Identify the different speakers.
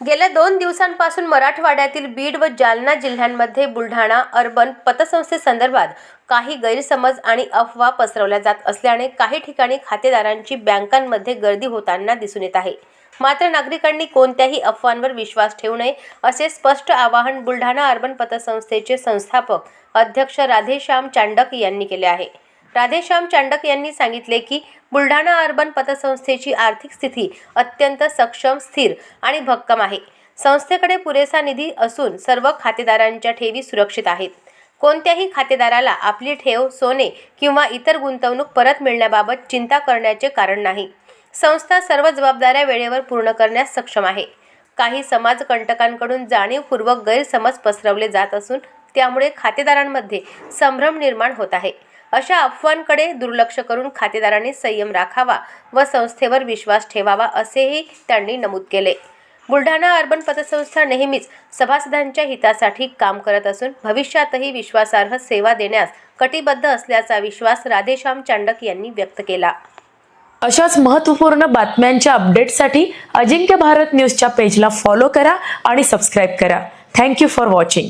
Speaker 1: गेल्या 2 दिवसांपासून मराठवाड्यातील बीड व जालना जिल्ह्यांमध्ये बुलढाणा अर्बन पतसंस्थेसंदर्भात काही गैरसमज आणि अफवा पसरवल्या जात असल्याने काही ठिकाणी खातेदारांची बँकांमध्ये गर्दी होताना दिसून येत आहे। मात्र नागरिकांनी कोणत्याही अफवांवर विश्वास ठेवू नये असे स्पष्ट आवाहन बुलढाणा अर्बन पतसंस्थेचे संस्थापक अध्यक्ष राधेश्याम चांडक यांनी केले आहे। राधेश्याम चांडक यांनी सांगितले की बुलढाणा अर्बन पतसंस्थेची आर्थिक स्थिती अत्यंत सक्षम, स्थिर आणि भक्कम आहे। संस्थेकडे पुरेसा निधी असून सर्व खातेदारांच्या ठेवी सुरक्षित आहेत। कोणत्याही खातेदाराला आपली ठेव, सोने किंवा इतर गुंतवणूक परत मिळण्याबाबत चिंता करण्याचे कारण नाही। संस्था सर्व जबाबदाऱ्या वेळेवर पूर्ण करण्यास सक्षम आहे। काही समाजकंटकांकडून जाणीवपूर्वक गैरसमज पसरवले जात असून त्यामुळे खातेदारांमध्ये संभ्रम निर्माण होत आहे। अशा अफवांकडे दुर्लक्ष करून खातेदारांनी संयम राखावा व संस्थेवर विश्वास ठेवावा असेही त्यांनी नमूद केले। बुलढाणा अर्बन पतसंस्था नेहमीच सभासदांच्या हितासाठी काम करत असून भविष्यातही विश्वासार्ह सेवा देण्यास कटिबद्ध असल्याचा विश्वास राधेश्याम चांडक यांनी व्यक्त केला।
Speaker 2: अशाच महत्त्वपूर्ण बातम्यांच्या अपडेटसाठी अजिंक्य भारत न्यूजच्या पेजला फॉलो करा आणि सबस्क्राइब करा। Thank you for watching.